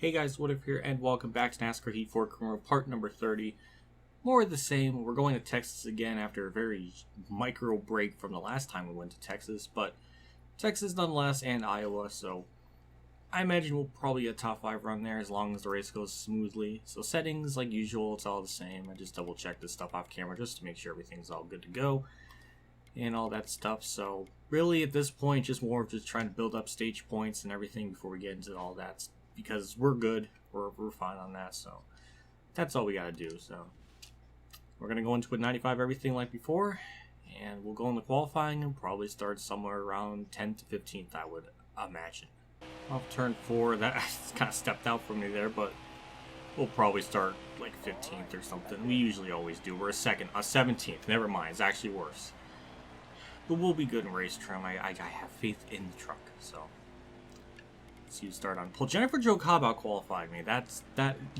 Hey guys, WhatiF here, and welcome back to NASCAR Heat 4 Career part number 30. More of the same. We're going to Texas again after a very micro break from the last time we went to Texas, but Texas nonetheless, and Iowa, so I imagine we'll probably get a top 5 run there as long as the race goes smoothly. So settings, like usual, it's all the same. I just double check this stuff off camera just to make sure everything's all good to go and all that stuff. So really at this point, just more of just trying to build up stage points and everything before we get into all that, because we're good, we're fine on that. So that's all we gotta do. So we're gonna go into a 95 everything like before, and we'll go in the qualifying and probably start somewhere around 10th to 15th, I would imagine. Off turn 4, that kind of stepped out for me there, but we'll probably start like 15th or something. We usually always do. We're a 17th. Never mind, it's actually worse. But we'll be good in race trim. I have faith in the truck. So let's see who start on pole. Jennifer Jo Cobb out qualified me.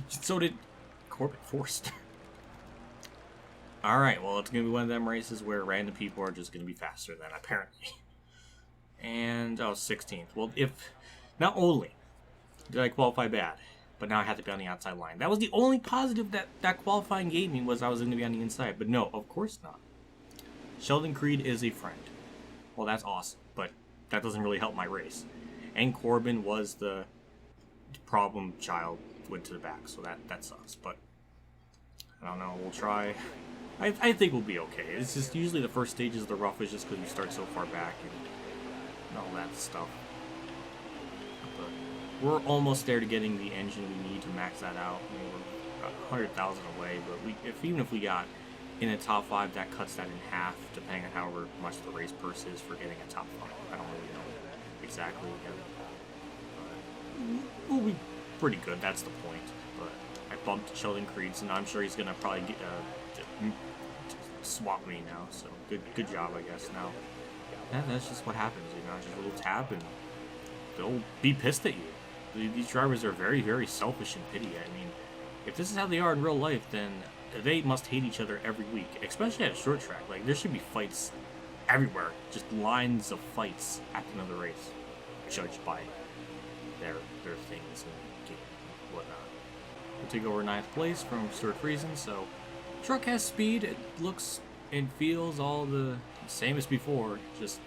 So did Corbin Forst. All right. Well, it's gonna be one of them races where random people are just gonna be faster than apparently. And 16th. Well, if not only did I qualify bad, but now I have to be on the outside line. That was the only positive that qualifying gave me, was I was going to be on the inside. But no, of course not. Sheldon Creed is a friend. Well, that's awesome, but that doesn't really help my race. And Corbin was the problem child, went to the back, so that sucks. But I don't know, we'll try. I think we'll be okay. It's just usually the first stages of the roughest just because you start so far back and all that stuff. But we're almost there to getting the engine we need to max that out. I mean, we're 100,000 away, but even if we got in a top 5, that cuts that in half, depending on however much the race purse is for getting a top 5. I don't really know exactly yet. We'll be pretty good, that's the point. But I bumped Sheldon Creed, and I'm sure he's going to probably get, swap me now, so good job, I guess, now. That's just what happens, you know, just a little tap, and they'll be pissed at you. These drivers are very, very selfish and petty. I mean, if this is how they are in real life, then they must hate each other every week, especially at a short track. Like, there should be fights everywhere, just lines of fights at the end of the race, judged by their things and whatnot. We'll take over 9th place from Stuart Friesen, so truck has speed. It looks and feels all the same as before, just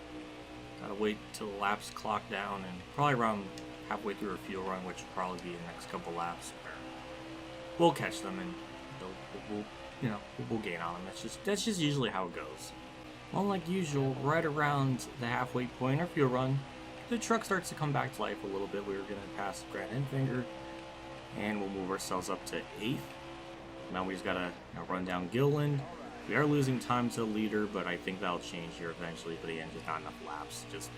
gotta wait till the laps clock down, and probably around halfway through a fuel run, which will probably be the next couple laps, where we'll catch them and we'll gain on them. That's just usually how it goes. Well, like usual, right around the halfway point or fuel run, the truck starts to come back to life a little bit. We were gonna pass Grant Enfinger, and we'll move ourselves up to 8th. Now we just gotta run down Gilliland. We are losing time to the leader, but I think that'll change here eventually. But again, just not enough laps. Just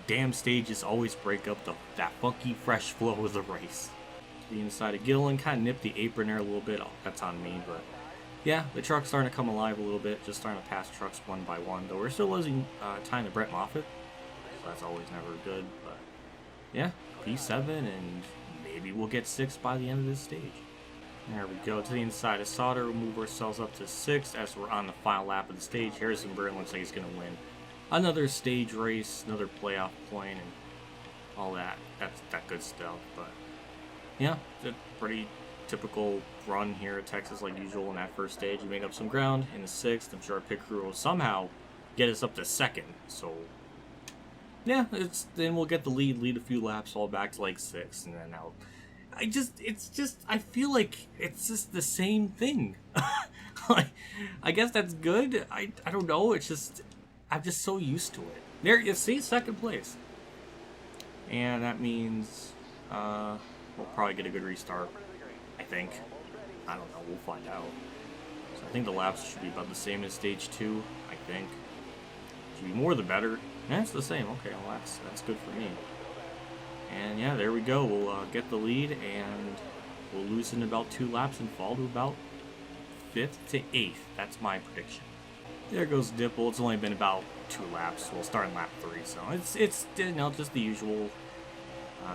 damn stages always break up that funky, fresh flow of the race. To the inside of Gilliland, kind of nipped the apron there a little bit. Oh, that's on me, but yeah, the truck's starting to come alive a little bit. Just starting to pass trucks one by one, though we're still losing time to Brett Moffitt, so that's always never good. But yeah, P7, and maybe we'll get 6 by the end of this stage. There we go, to the inside of Sauter. We'll move ourselves up to 6th as we're on the final lap of the stage. Harrison Burton looks like he's going to win another stage race, another playoff point, and all that. That's that good stuff. But yeah, it's a pretty typical run here at Texas, like usual. In that first stage, we made up some ground. In the 6th, I'm sure our pit crew will somehow get us up to 2nd. So yeah, then we'll get the lead a few laps, all back to like 6th, and then I'll. I feel like it's just the same thing. Like, I guess that's good. I don't know. It's just, I'm just so used to it. There, you see, 2nd place. And that means, we'll probably get a good restart, I think. I don't know. We'll find out. So I think the laps should be about the same as stage 2, I think. Should be more the better. Yeah, it's the same. Okay, well, that's good for me. And yeah, there we go. We'll get the lead, and we'll lose in about 2 laps and fall to about 5th to 8th. That's my prediction. There goes Dipple. It's only been about 2 laps. We'll start in lap 3, so it's just the usual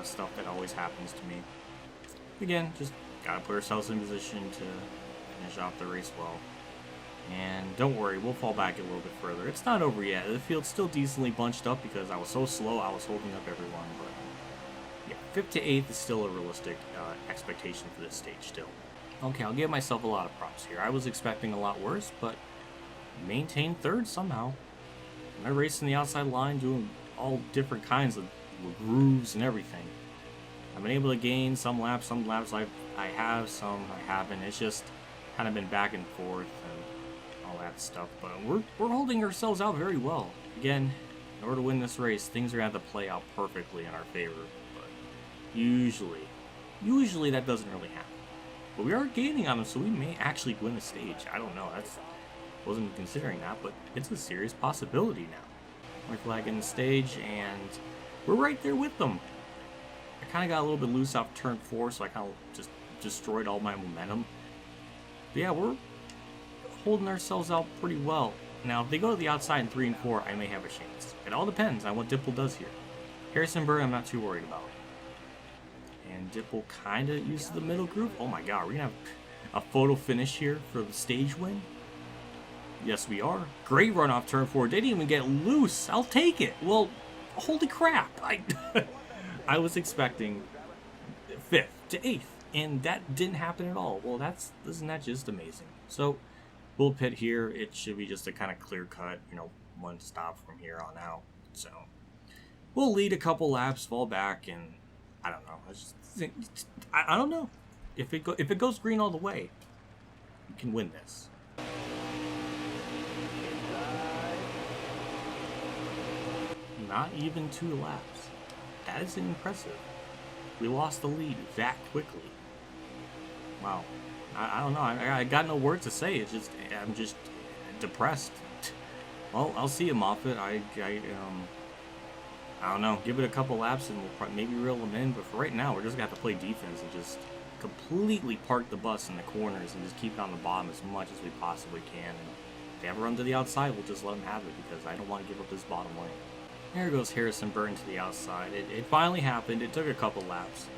stuff that always happens to me. Again, just gotta put ourselves in position to finish off the race well. And don't worry, we'll fall back a little bit further. It's not over yet. The field's still decently bunched up because I was so slow. I was holding up everyone, but Yeah, 5th to 8th is still a realistic expectation for this stage still. Okay, I'll give myself a lot of props here. I was expecting a lot worse, but maintained 3rd somehow. I raced in the outside line, doing all different kinds of grooves and everything. I've been able to gain some laps I have, some I haven't. It's just kind of been back and forth and all that stuff. But we're holding ourselves out very well. Again, in order to win this race, things are going to have to play out perfectly in our favor. But usually that doesn't really happen. But we are gaining on them, so we may actually win the stage. I don't know. Wasn't considering that, but it's a serious possibility now. White flag in the stage, and we're right there with them. I kind of got a little bit loose off turn 4, so I kind of just destroyed all my momentum. But yeah, we're holding ourselves out pretty well. Now, if they go to the outside in 3 and 4, I may have a chance. It all depends on what Dipple does here. Harrisonburg, I'm not too worried about. And Dipple kind of uses the middle group. Oh my god, we're going to have a photo finish here for the stage win. Yes, we are. Great run off turn 4. Didn't even get loose. I'll take it. Well, holy crap. I was expecting 5th to 8th, and that didn't happen at all. Well, isn't that just amazing? So, we'll pit here. It should be just a kind of clear cut, one stop from here on out. So, we'll lead a couple laps, fall back, and I don't know. I don't know. If it goes green all the way, we can win this. Not even 2 laps. That is impressive. We lost the lead that quickly. Wow. I don't know. I got no words to say. I'm just depressed. Well, I'll see you, Moffat. I don't know. Give it a couple laps and we'll maybe reel them in. But for right now, we're just gonna have to play defense and just completely park the bus in the corners and just keep it on the bottom as much as we possibly can. And if they ever run to the outside, we'll just let them have it because I don't want to give up this bottom lane. There goes Harrisonburg to the outside. It finally happened. It took a couple laps.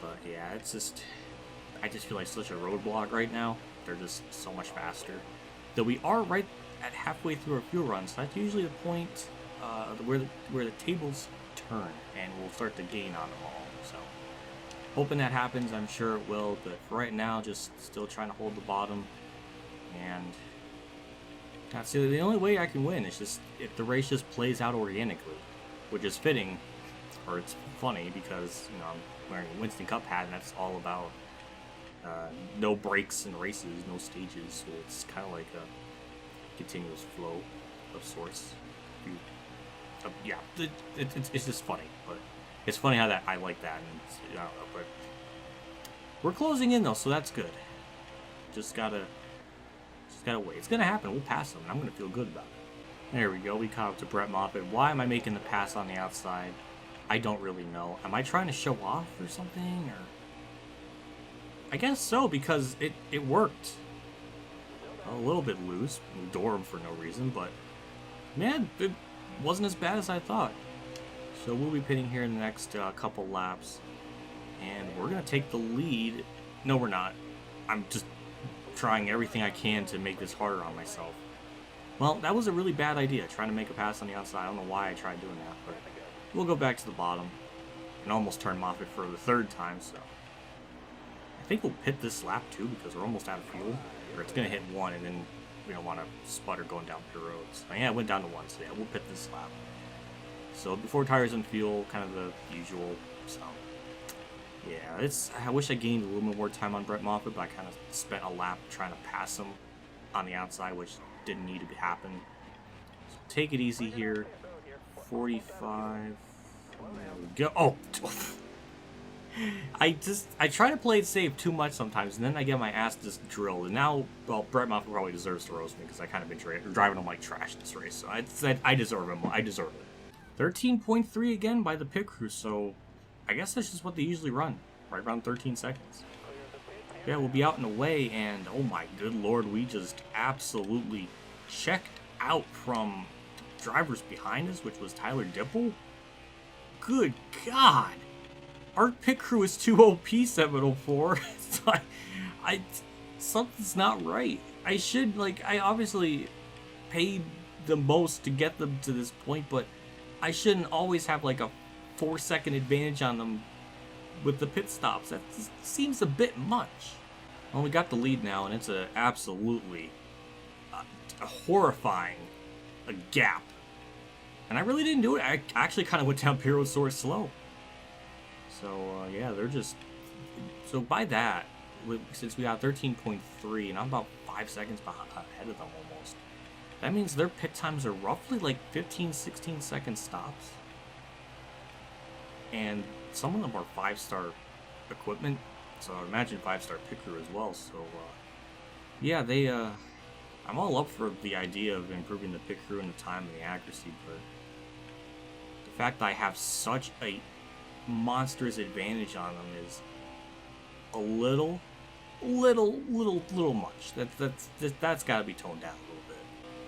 But yeah, I just feel like such a roadblock right now. They're just so much faster. Though we are right at halfway through our fuel run, so that's usually the point where the tables turn and we'll start to gain on them all. So hoping that happens. I'm sure it will. But for right now, just still trying to hold the bottom. And that's the only way I can win. Is just if the race just plays out organically, which is fitting, or it's funny because I'm wearing a Winston Cup hat, and that's all about no breaks in races, no stages. So it's kind of like a continuous flow of sorts. Yeah, it's just funny, but it's funny how I like that, and I don't know, but we're closing in though, so that's good. Just gotta wait. It's gonna happen. We'll pass them, and I'm gonna feel good about it. There we go. We caught up to Brett Moffitt. Why am I making the pass on the outside? I don't really know. Am I trying to show off or something? Or I guess so, because it worked. A little bit loose. We door him for no reason, but man, it wasn't as bad as I thought. So we'll be pitting here in the next couple laps, and we're gonna take the lead. No, we're not. I'm just trying everything I can to make this harder on myself. Well, that was a really bad idea, trying to make a pass on the outside. I don't know why I tried doing that, but we'll go back to the bottom and almost turn Moffitt for the 3rd time, so I think we'll pit this lap too because we're almost out of fuel, or it's going to hit 1 and then we don't want to sputter going down pit roads. Yeah, it went down to 1, so yeah, we'll pit this lap. So before tires and fuel, kind of the usual, so yeah, I wish I gained a little bit more time on Brett Moffitt, but I kind of spent a lap trying to pass him on the outside, which didn't need to happen. So take it easy here. 45. There we go. Oh! I try to play it safe too much sometimes, and then I get my ass just drilled. And now, well, Brett Moffitt probably deserves to roast me because I kind of been driving him like trash this race. So I deserve him. I deserve it. 13.3 again by the pit crew, so I guess that's just what they usually run, right around 13 seconds. Yeah, we'll be out and away, and oh my good lord, we just absolutely checked out from drivers behind us, which was Tyler Dipple. Good God! Our pit crew is too OP 704. It's like, something's not right. I obviously paid the most to get them to this point, but I shouldn't always have like a 4-second advantage on them with the pit stops. That seems a bit much. Well, we got the lead now, and it's a absolutely a horrifying gap. And I really didn't do it. I actually kind of went down Pyro Sword slow. So, yeah, they're just... So, by that, since we got 13.3, and I'm about 5 seconds ahead of them almost, that means their pit times are roughly like 15, 16-second stops. And some of them are 5-star equipment, so I imagine 5-star pit crew as well. So, yeah, they... I'm all up for the idea of improving the pit crew and the time and the accuracy, but the fact that I have such a monstrous advantage on them is a little much. That's got to be toned down a little bit.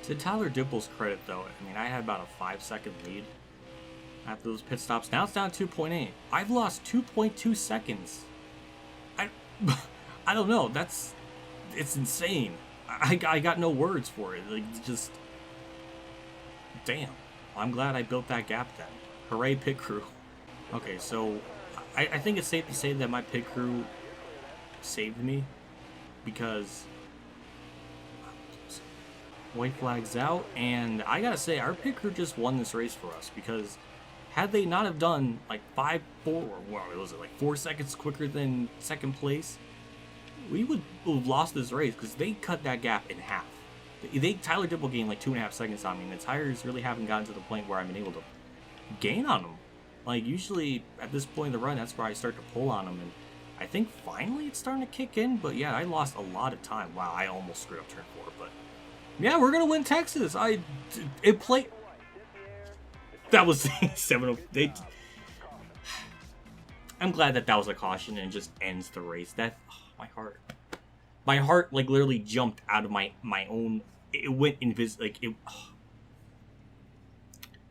To Tyler Dipple's credit, though, I mean, I had about a 5-second lead after those pit stops. Now it's down 2.8. I've lost 2.2 seconds. I don't know. It's insane. I got no words for it. Like, just... Damn. I'm glad I built that gap then. Hooray, pit crew. Okay, so... I think it's safe to say that my pit crew saved me. Because... White flag's out. And I gotta say, our pit crew just won this race for us. Because had they not have done, like, 4 seconds quicker than second place... we would have lost this race because they cut that gap in half. Tyler Dipple gained like 2.5 seconds on me, and the tires really haven't gotten to the point where I've been able to gain on them. Like, usually at this point in the run, that's where I start to pull on them, and I think finally it's starting to kick in, but yeah, I lost a lot of time. Wow, I almost screwed up turn 4, but yeah, we're gonna win Texas. That was 7. I'm glad that was a caution and it just ends the race. My heart like literally jumped out of my own. It went invisible. Like it.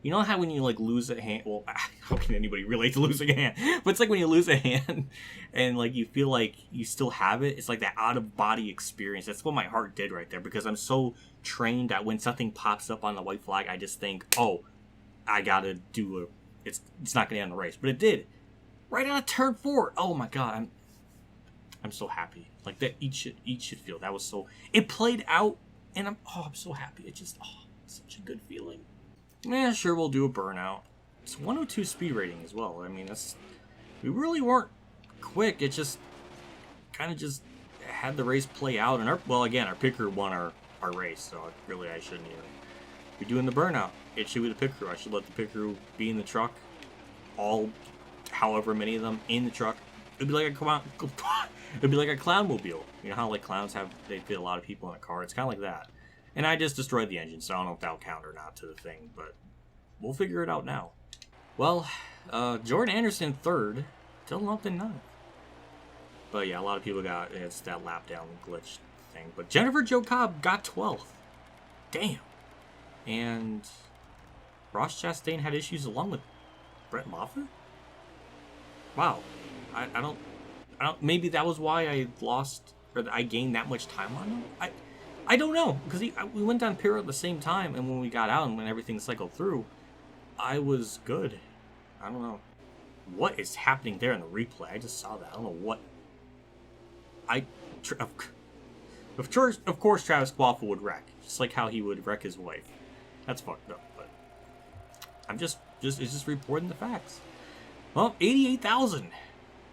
You know how when you like lose a hand? Well, how can anybody relate to losing a hand? But it's like when you lose a hand and like you feel like you still have it. It's like that out of body experience. That's what my heart did right there, because I'm so trained that when something pops up on the white flag, I just think, oh, I gotta do a. It's not gonna end the race, but it did. Right on a turn 4. Oh my god, I'm so happy. Like that, each should feel that was so. It played out, and I'm so happy. It's such a good feeling. Yeah, sure, we'll do a burnout. It's 102 speed rating as well. I mean, we really weren't quick. It just kind of just had the race play out, and our pit crew won our race. So really, I shouldn't even be doing the burnout. It should be the pit crew. I should let the pit crew be in the truck, however many of them in the truck. It'd be like a clown mobile. You know how like clowns they fit a lot of people in a car. It's kind of like that. And I just destroyed the engine, so I don't know if that'll count or not to the thing, but we'll figure it out now. Well, Jordan Anderson 3rd, Dylan Upton 9th. But yeah, a lot of people it's that lap down glitch thing. But Jennifer Jo Cobb got 12th. Damn. And Ross Chastain had issues along with Brett Moffitt? Wow. I don't maybe that was why I lost, or I gained that much time on him. I don't know, because we went down Pyro at the same time, and when we got out and when everything cycled through, I was good. I don't know what is happening there in the replay. I just saw that. I don't know what. Of course, Travis Quaffle would wreck, just like how he would wreck his wife. That's fucked up, but I'm just it's just reporting the facts. Well, 88,000.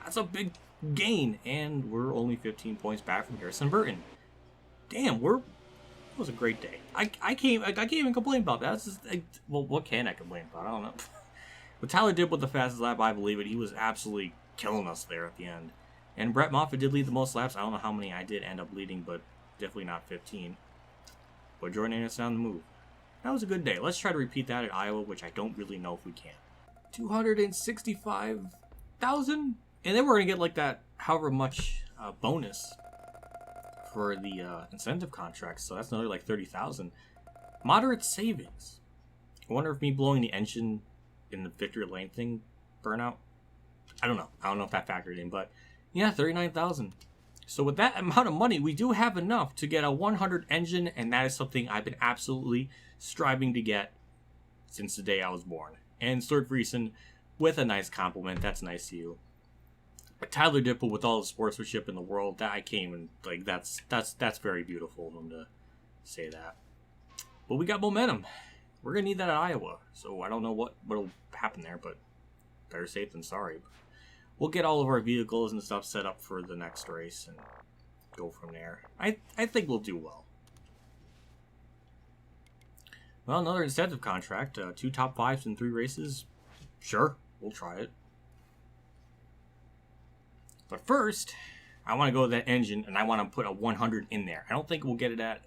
That's a big gain, and we're only 15 points back from Harrison Burton. Damn, it was a great day. I can't even complain about that. That's just, well, what can I complain about? I don't know. What Tyler did with the fastest lap, I believe it. He was absolutely killing us there at the end. And Brett Moffitt did lead the most laps. I don't know how many I did end up leading, but definitely not 15. But Jordan Anderson on the move. That was a good day. Let's try to repeat that at Iowa, which I don't really know if we can. 265,000? And then we're going to get like that however much bonus for the incentive contracts. So that's another like 30,000. Moderate savings. I wonder if me blowing the engine in the victory lane thing, burnout. I don't know. I don't know if that factored in, but yeah, 39,000. So with that amount of money, we do have enough to get a 100 engine, and that is something I've been absolutely striving to get since the day I was born. And WhatiFRacing with a nice compliment. That's nice to you. But Tyler Dipple, with all the sportsmanship in the world, that I came and like that's very beautiful of him to say that. But we got momentum. We're gonna need that at Iowa. So I don't know what'll happen there, but better safe than sorry. We'll get all of our vehicles and stuff set up for the next race and go from there. I think we'll do well. Well, another incentive contract. 2 top 5s in 3 races. Sure, we'll try it. But first, I want to go with that engine, and I want to put a 100 in there. I don't think we'll get it at.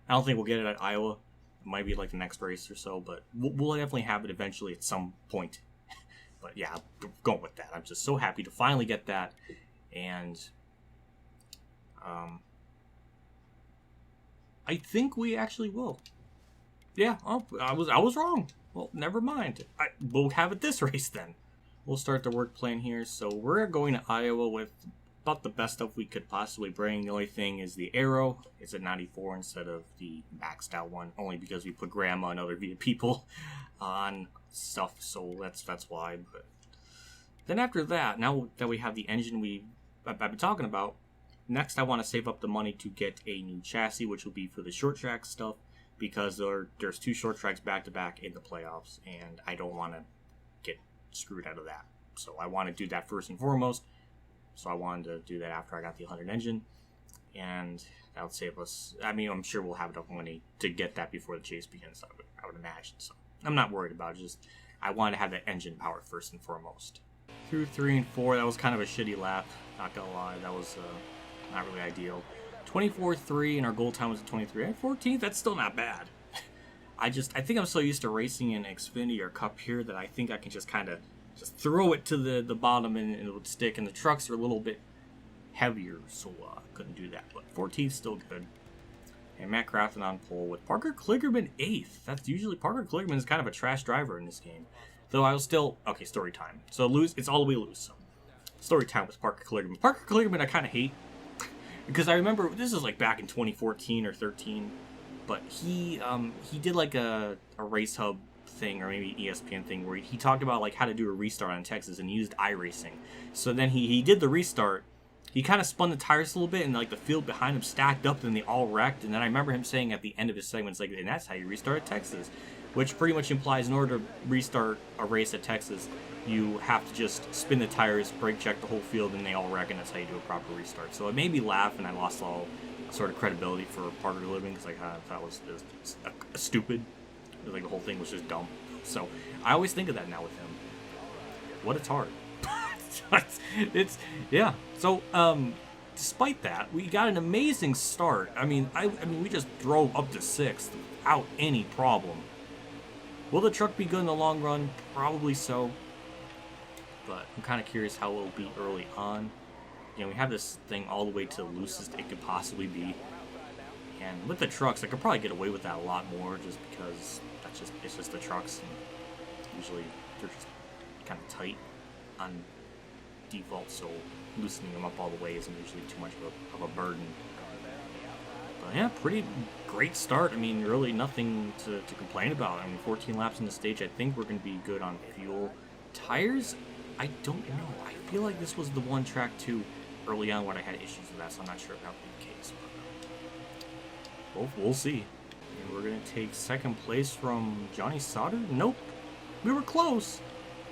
Iowa. It might be like the next race or so, but we'll definitely have it eventually at some point. But yeah, I'm going with that. I'm just so happy to finally get that, and I think we actually will. Yeah, I was wrong. Well, never mind. We'll have it this race then. We'll start the work plan here. So we're going to Iowa with about the best stuff we could possibly bring. The only thing is the aero. It's a 94 instead of the maxed out one, only because we put grandma and other people on stuff. So that's why. But then after that, now that we have the engine I've been talking about, next I want to save up the money to get a new chassis, which will be for the short track stuff, because there's 2 short tracks back to back in the playoffs, and I don't want to get screwed out of that. So I want to do that first and foremost. So I wanted to do that after I got the 100 engine, and that would save us. I mean, I'm sure we'll have enough money to get that before the chase begins, I would imagine. So I'm not worried about it. Just I wanted to have that engine power first and foremost. Through 3 and 4, that was kind of a shitty lap. Not gonna lie, that was not really ideal. 24.3, and our goal time was at 23. At 14th, that's still not bad. I think I'm so used to racing in Xfinity or Cup here that I think I can just kind of just throw it to the bottom and it would stick. And the trucks are a little bit heavier, so I couldn't do that. But 14th still good. And Matt Crafton on pole with Parker Kligerman 8th. That's usually Parker Kligerman is kind of a trash driver in this game. Though I was still okay. Story time. So it's all the way loose. So story time with Parker Kligerman. Parker Kligerman I kind of hate. Because I remember, this is like back in 2014 or 13, but he did like a Race Hub thing, or maybe ESPN thing, where he talked about like how to do a restart on Texas, and he used iRacing. So then he did the restart, he kind of spun the tires a little bit, and like the field behind him stacked up, and they all wrecked, and then I remember him saying at the end of his segments, like, and that's how you restart at Texas, which pretty much implies in order to restart a race at Texas, you have to just spin the tires, brake check the whole field, and they all wreck, and that's how you do a proper restart. So it made me laugh, and I lost all sort of credibility for Parker living, because like, I thought it was stupid. It was like the whole thing was just dumb. So I always think of that now with him. What it's hard. Yeah. So despite that, we got an amazing start. I mean, we just drove up to 6th without any problem. Will the truck be good in the long run? Probably so. But I'm kind of curious how it'll be early on. You know, we have this thing all the way to the loosest it could possibly be. And with the trucks, I could probably get away with that a lot more, just because it's just the trucks. And usually they're just kind of tight on default, so loosening them up all the way isn't usually too much of a burden. But yeah, pretty great start. I mean, really nothing to complain about. I mean, 14 laps in the stage. I think we're going to be good on fuel. Tires, I don't know. I feel like this was the one track too early on when I had issues with that, so I'm not sure if that would be the case. But we'll see. And we're going to take 2nd place from Johnny Sauter. Nope. We were close.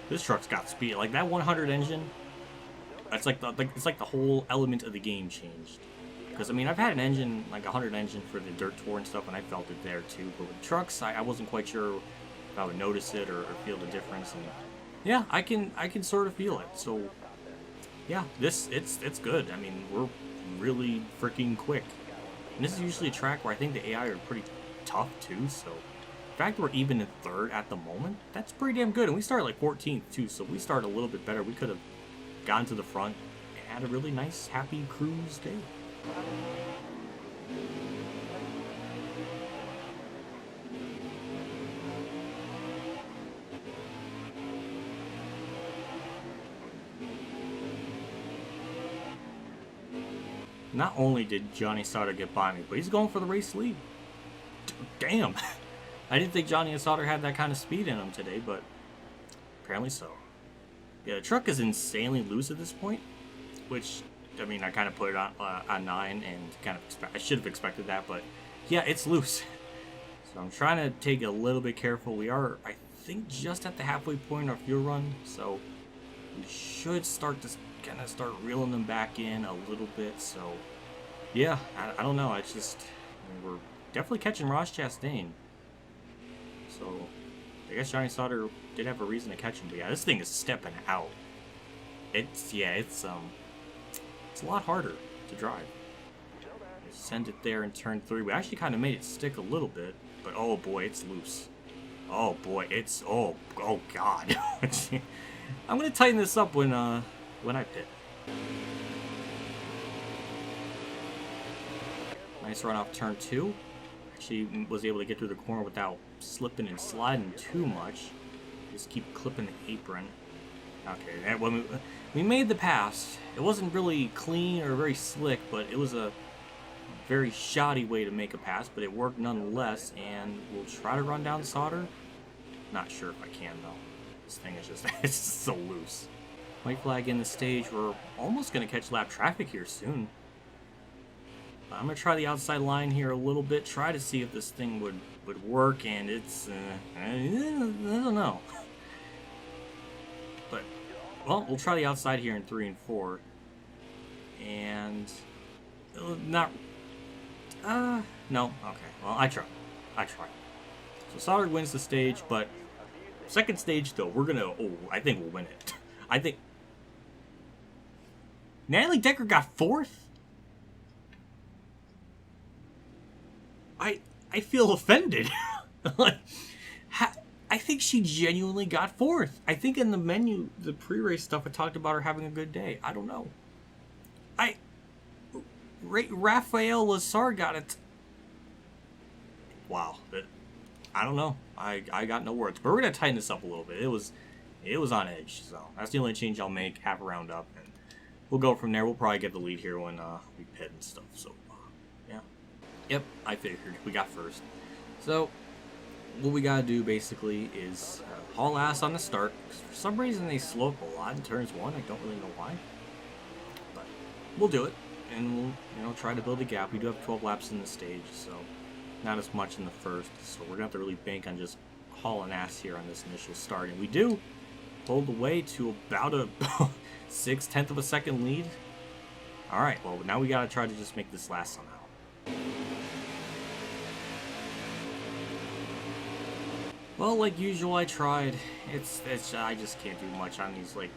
This truck's got speed. Like that 100 engine, it's like the whole element of the game changed. Because, I mean, I've had an engine, like a 100 engine for the dirt tour and stuff, and I felt it there too. But with trucks, I wasn't quite sure if I would notice it or feel the difference. And yeah, I can sort of feel it. So yeah, it's good. I mean, we're really freaking quick. And this is usually a track where I think the AI are pretty tough too. So the fact that we're even in 3rd at the moment, that's pretty damn good. And we started like 14th too, so we started a little bit better. We could have gone to the front and had a really nice, happy cruise day. Not only did Johnny Sauter get by me, but he's going for the race lead. Damn. I didn't think Johnny Sauter had that kind of speed in him today, but apparently so. Yeah, the truck is insanely loose at this point, which, I mean, I kind of put it on 9 and kind of I should have expected that, but yeah, it's loose. So I'm trying to take it a little bit careful. We are, I think, just at the halfway point of our fuel run, so we should start to kind of start reeling them back in a little bit. So yeah, I don't know. It's just, I mean, we're definitely catching Ross Chastain. So I guess Johnny Sauter did have a reason to catch him, but yeah, this thing is stepping out. It's a lot harder to drive. Send it there in turn 3. We actually kind of made it stick a little bit, but oh boy, it's loose. Oh boy, it's oh god. I'm gonna tighten this up when I pit. Nice run off turn 2. Actually was able to get through the corner without slipping and sliding too much. Just keep clipping the apron. Okay, when we made the pass. It wasn't really clean or very slick, but it was a very shoddy way to make a pass, but it worked nonetheless, and we'll try to run down Sauter. Not sure if I can, though. This thing is just, it's just so loose. White flag in the stage. We're almost going to catch lap traffic here soon. I'm going to try the outside line here a little bit, try to see if this thing would work, and it's, I don't know. But, well, we'll try the outside here in 3 and 4. And, no, okay, well, I tried. So Sauter wins the stage, but second stage, though, we're going to, I think we'll win it. I think, Natalie Decker got 4th? I feel offended. Like, I think she genuinely got 4th. I think in the menu, the pre-race stuff, it talked about her having a good day. I don't know. Raphael Lazar got it. Wow. I don't know. I got no words. But we're going to tighten this up a little bit. It was on edge. So that's the only change I'll make. Half a round up. And we'll go from there. We'll probably get the lead here when we pit and stuff. So, yeah. Yep, I figured. We got first. So, what we got to do basically is haul ass on the start. For some reason, they slow up a lot in turns 1. I don't really know why. But we'll do it. And we'll, try to build a gap. We do have 12 laps in the stage, so not as much in the first. So we're going to have to really bank on just hauling ass here on this initial start. And we do hold the way to about a 0.6 of a second lead. Alright, well, now we got to try to just make this last somehow. Well, like usual, I tried. I just can't do much on these, like,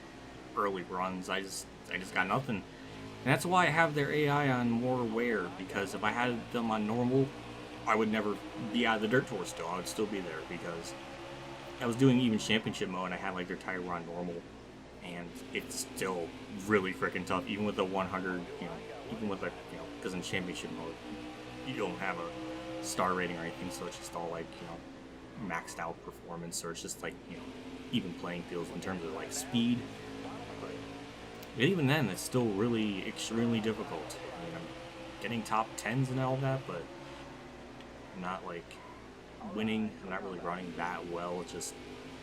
early runs. I just got nothing. And that's why I have their AI on more wear, because if I had them on normal, I would never be out of the dirt tour still. I would still be there, because I was doing even championship mode, and I had like their tire on normal, and it's still really freaking tough, even with the 100, even with because in championship mode, you don't have a star rating or anything, so it's just all like, maxed out performance, or it's just like, even playing fields in terms of like speed. But even then, it's still really extremely difficult. I mean, I'm getting top 10s and all that, but I'm not like winning. I'm not really running that well. It's just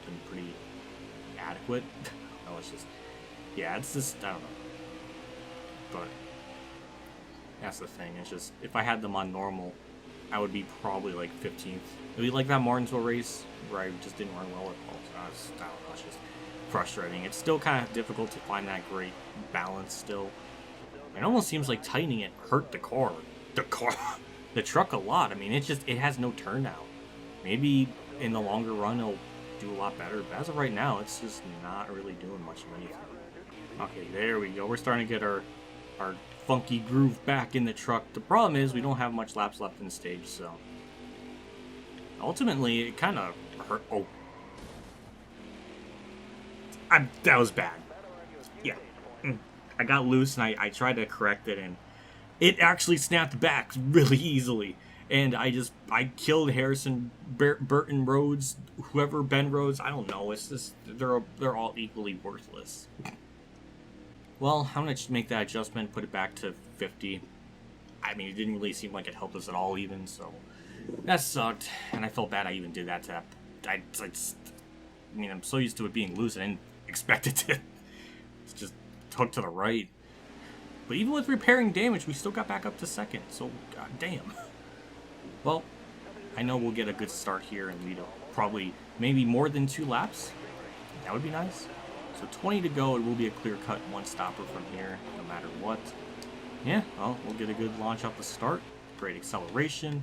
been pretty adequate. No, it's just, yeah, it's just, I don't know. But that's the thing. It's just, if I had them on normal, I would be probably like 15th. It would be like that Martinsville race where I just didn't run well at all. So I don't know, it's just frustrating. It's still kind of difficult to find that great balance still. It almost seems like tightening it hurt the truck a lot. I mean, it has no turnout. Maybe in the longer run it'll do a lot better, but as of right now, it's just not really doing much of anything. Okay, there we go. We're starting to get our funky groove back in the truck. The problem is we don't have much laps left in the stage, so ultimately it kind of hurt. Oh, that was bad. Yeah, I got loose and I tried to correct it, and it actually snapped back really easily. And I killed Harrison, Burton Rhodes, whoever, Ben Rhodes. I don't know. It's just they're all equally worthless. Well, I'm gonna make that adjustment, put it back to 50. I mean, it didn't really seem like it helped us at all, even, so that sucked. And I felt bad I even did that to that. I mean, I'm so used to it being loose, I didn't expect it to just hook to the right. But even with repairing damage, we still got back up to second, so god damn. Well, I know we'll get a good start here and lead probably maybe more than 2 laps. That would be nice. So 20 to go, it will be a clear-cut one-stopper from here, no matter what. Yeah, well, we'll get a good launch off the start, great acceleration,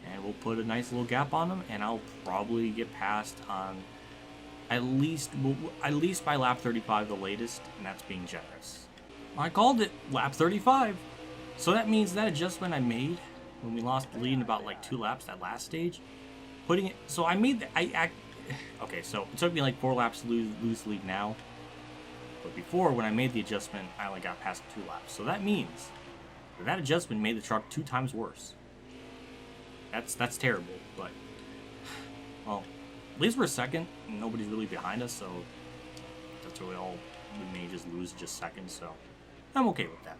and we'll put a nice little gap on them, and I'll probably get past on at least by lap 35 the latest, and that's being generous. I called it lap 35, so that means that adjustment I made when we lost the lead in about like 2 laps that last stage, putting it, so I made that, okay, so it took me like 4 laps to lose the lead now. But before, when I made the adjustment, I only got past 2 laps. So that means that adjustment made the truck 2 times worse. That's terrible, but, well, at least we're second, and nobody's really behind us, so that's really all. We may just lose just second, so I'm okay with that.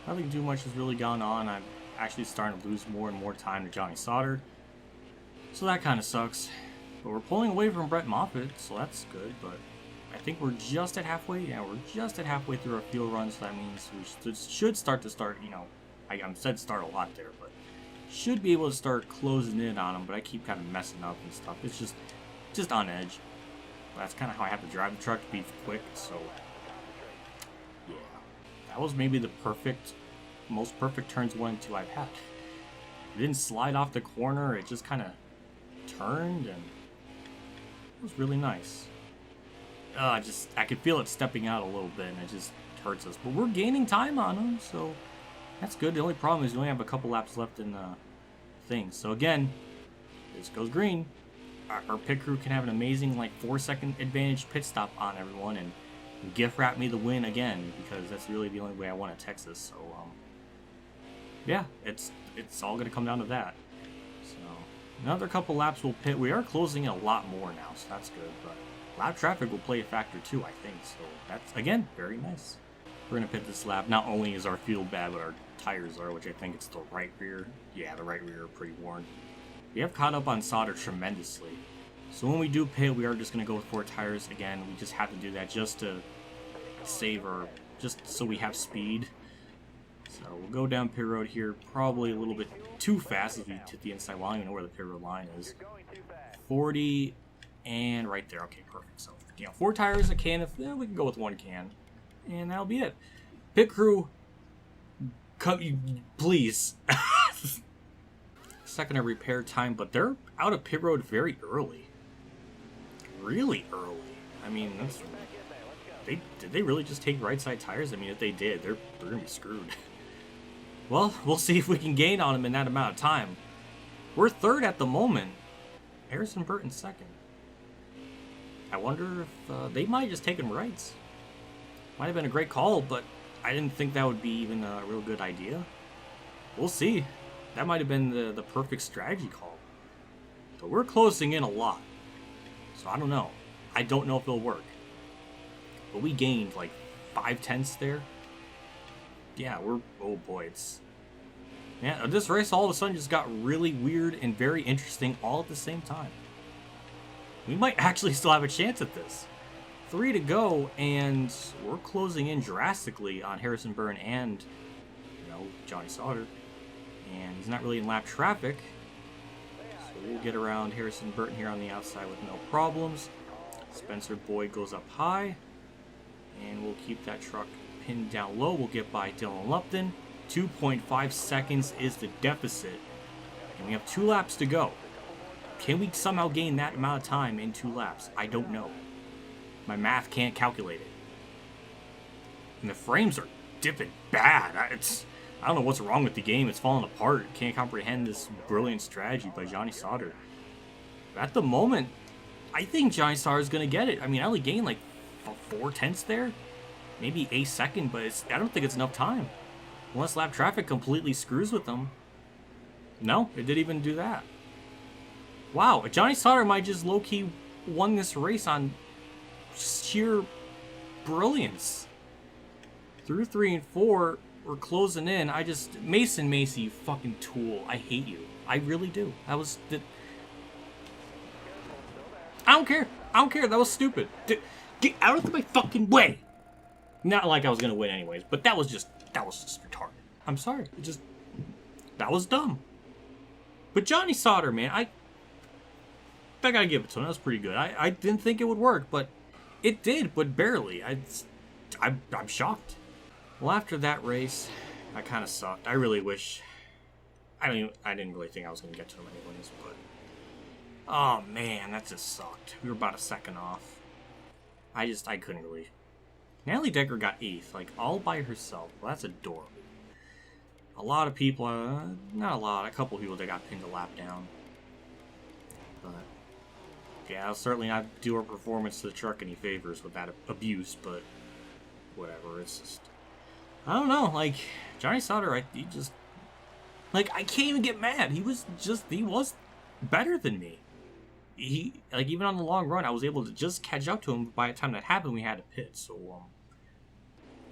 Nothing too much has really gone on. I'm actually starting to lose more and more time to Johnny Sauter, so that kind of sucks. But we're pulling away from Brett Moffitt, so that's good, but I think we're just at halfway. Yeah, we're just at halfway through our field run, so that means we should start, you know, I said start a lot there, but should be able to start closing in on them, but I keep kind of messing up and stuff. It's just on edge. But that's kind of how I have to drive the truck to be quick, so yeah. That was maybe the most perfect turns 1 and 2 I've had. It didn't slide off the corner, it just kind of turned, and it was really nice. I could feel it stepping out a little bit, and it just hurts us. But we're gaining time on them, so that's good. The only problem is we only have a couple laps left in the thing. So again, this goes green. Our pit crew can have an amazing like 4-second advantage pit stop on everyone and gift wrap me the win again, because that's really the only way I want at Texas. So yeah, it's all gonna come down to that. So another couple laps will pit. We are closing in a lot more now, so that's good. But lap traffic will play a factor too, I think. So that's, again, very nice. We're going to pit this lap. Not only is our fuel bad, but our tires are, which I think it's the right rear. Yeah, the right rear are pretty worn. We have caught up on Sauter tremendously. So when we do pit, we are just going to go with 4 tires again. We just have to do that just to save just so we have speed. So we'll go down pit road here, probably a little bit too fast as we hit the inside wall. I don't even know where the pit road line is. 40... and right there. Okay, perfect. So, you know, 4 tires, a can. If we can go with 1 can, and that'll be it. Pit crew, come, please. Second of repair time, but they're out of pit road very early. Really early. I mean, did they really just take right side tires? I mean, if they did, they're gonna be screwed. Well, we'll see if we can gain on them in that amount of time. We're third at the moment. Harrison Burton second. I wonder if they might have just taken rights. Might have been a great call, but I didn't think that would be even a real good idea. We'll see. That might have been the perfect strategy call. But we're closing in a lot. So I don't know. I don't know if it'll work. But we gained like 5/10 there. Yeah, oh boy, yeah, this race all of a sudden just got really weird and very interesting all at the same time. We might actually still have a chance at this. 3 to go, and we're closing in drastically on Harrison Burton and, you know, Johnny Sauter. And he's not really in lap traffic. So we'll get around Harrison Burton here on the outside with no problems. Spencer Boyd goes up high. And we'll keep that truck pinned down low. We'll get by Dylan Lupton. 2.5 seconds is the deficit. And we have 2 laps to go. Can we somehow gain that amount of time in 2 laps? I don't know. My math can't calculate it. And the frames are dipping bad. I don't know what's wrong with the game. It's falling apart. Can't comprehend this brilliant strategy by Johnny Sauter. At the moment, I think Johnny Sauter is going to get it. I mean, I only gained like 4/10 there. Maybe a second, but I don't think it's enough time. Unless lap traffic completely screws with them. No, it didn't even do that. Wow, Johnny Sauter might just low-key won this race on sheer brilliance. Through 3 and 4, we're closing in. Mason Macy, you fucking tool. I hate you. I really do. I don't care. I don't care. That was stupid. Get out of my fucking way. Not like I was gonna win anyways, but that was just retarded. I'm sorry. That was dumb. But Johnny Sauter, man, I gotta give it to him. That was pretty good. I didn't think it would work, but it did, but barely. I'm shocked. Well, after that race, I kind of sucked. I really wish. I didn't really think I was gonna get to him anyways, but oh man, that just sucked. We were about a second off. I couldn't really. Natalie Decker got 8th, like all by herself. Well, that's adorable. A lot of people, not a lot, a couple people that got pinned a lap down. But yeah, I'll certainly not do her performance to the truck any favors with that abuse, but whatever. It's just, I don't know, like Johnny Sauter, he just, like, I can't even get mad. He was better than me. He, like, even on the long run, I was able to just catch up to him. By the time that happened, we had to pit. So,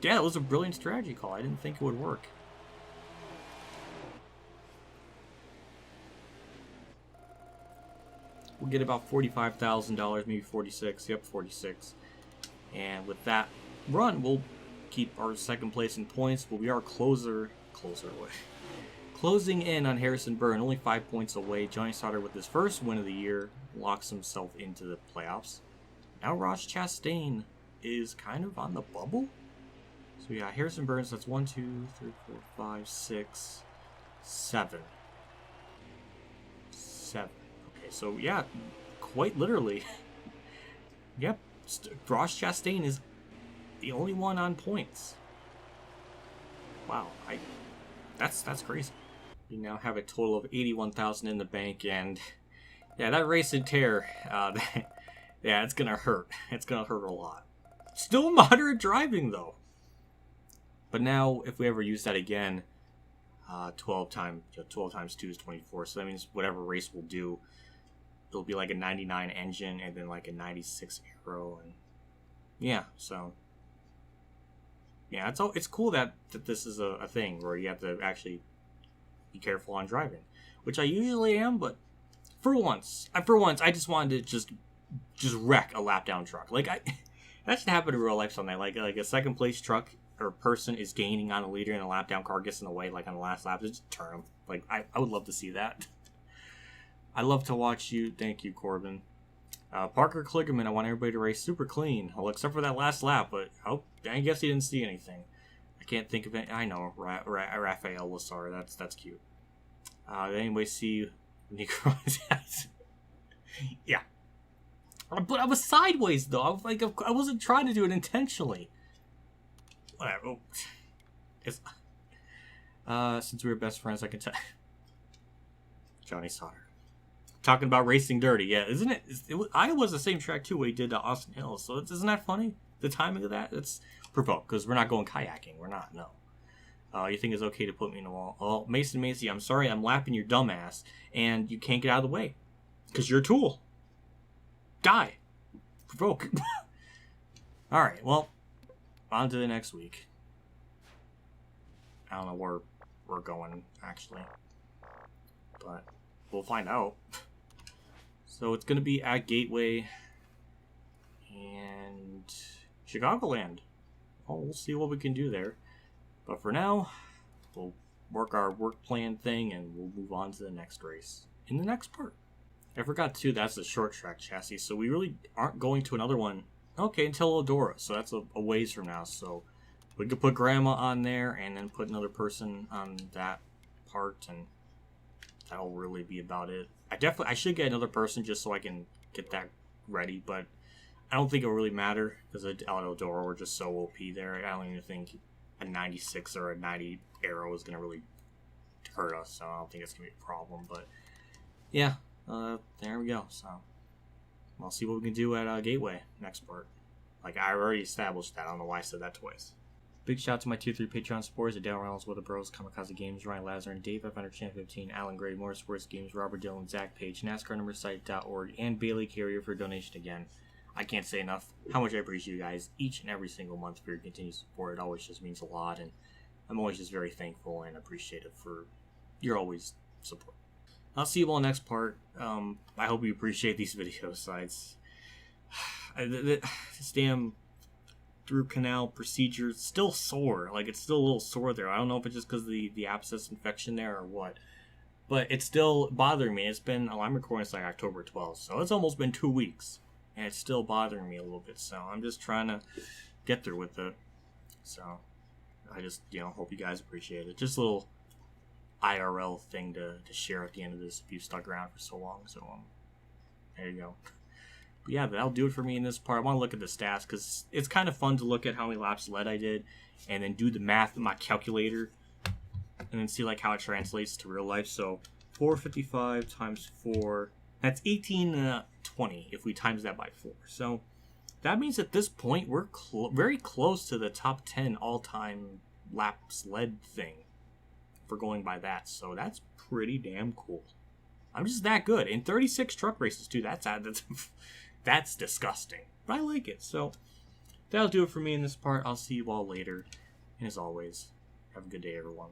yeah, it was a brilliant strategy call. I didn't think it would work. We'll get about $45,000, maybe 46. Yep, 46. And with that run, we'll keep our second place in points. But we are closing in on Harrison Byrne, only 5 points away. Johnny Sauter, with his first win of the year, locks himself into the playoffs. Now Ross Chastain is kind of on the bubble. So yeah, Harrison Byrne, so that's 1, 2, 3, 4, 5, 6, 7. 7. Okay, so yeah, quite literally. Yep, Ross Chastain is the only one on points. Wow, that's crazy. We now have a total of 81,000 in the bank, and yeah, that race and tear, yeah, it's gonna hurt. It's gonna hurt a lot. Still moderate driving though. But now, if we ever use that again, 12 times 2 is 24. So that means whatever race we'll do, it'll be like a 99 engine and then like a 96 aero, and yeah, so yeah, it's cool that this is a thing where you have to actually be careful on driving, which I usually am, but for once, I just wanted to just wreck a lap down truck. Like that should happen in real life someday. Like a second place truck or person is gaining on a leader and a lap down car gets in the way, like on the last lap, just turn them. Like I would love to see that. I love to watch you. Thank you, Corbin. Parker Kligerman, I want everybody to race super clean. Well, except for that last lap, but I guess he didn't see anything. I can't think of it. I know, Rafael Lassar. That's cute. Did anybody see Nico? Yeah. But I was sideways, though. I wasn't trying to do it intentionally. Whatever. Since we were best friends, I can tell. Johnny Sauter. Talking about racing dirty, yeah, isn't it? Iowa's the same track too. Where he did Austin Hills, so isn't that funny? The timing of that, it's provoked because we're not going kayaking. We're not. No. You think it's okay to put me in the wall? Oh, Mason Macy, I'm sorry, I'm lapping your dumbass, and you can't get out of the way because you're a tool. Die. Provoke. All right. Well, on to the next week. I don't know where we're going actually, but we'll find out. So it's going to be at Gateway and Chicagoland. Well, we'll see what we can do there. But for now, we'll work our work plan thing and we'll move on to the next race in the next part. I forgot too, that's the short track chassis. So we really aren't going to another one. Okay, until Eldora. So that's a ways from now. So we could put Grandma on there and then put another person on that part, and that'll really be about it. I should get another person just so I can get that ready, but I don't think it'll really matter because at Eldora we're just so OP there. I don't even think a 96 or a 90 aero is going to really hurt us, so I don't think it's going to be a problem. But yeah, there we go. So we'll see what we can do at Gateway next part. Like, I already established that. I don't know why I said that twice. Big shout out to my Tier 3 Patreon supporters: Dale Reynolds, Weather Bros, KamikazeGames, Ronnie Lazzarine, Dave F. Alan Gray, MotorsportsGames, Robert Dillon, Zach Page, NASCARnumbersite.org, and Bailey Carrier for donation again. I can't say enough how much I appreciate you guys each and every single month for your continued support. It always just means a lot, and I'm always just very thankful and appreciative for your always support. I'll see you all next part. I hope you appreciate these video sites. This damn through canal procedure is still sore. Like, it's still a little sore there. I don't know if it's just because of the abscess infection there or what. But it's still bothering me. It's been, I'm recording this like October 12th, so it's almost been 2 weeks. And it's still bothering me a little bit. So I'm just trying to get through with it. So I just, hope you guys appreciate it. Just a little IRL thing to share at the end of this if you stuck around for so long. So there you go. But yeah, that'll do it for me in this part. I want to look at the stats because it's kind of fun to look at how many laps led I did and then do the math in my calculator and then see like how it translates to real life. So 455 times 4, that's 1820 if we times that by 4. So that means at this point we're very close to the top 10 all-time laps led thing for going by that. So that's pretty damn cool. I'm just that good. In 36 truck races too. That's disgusting. But I like it. So that'll do it for me in this part. I'll see you all later. And as always, have a good day, everyone.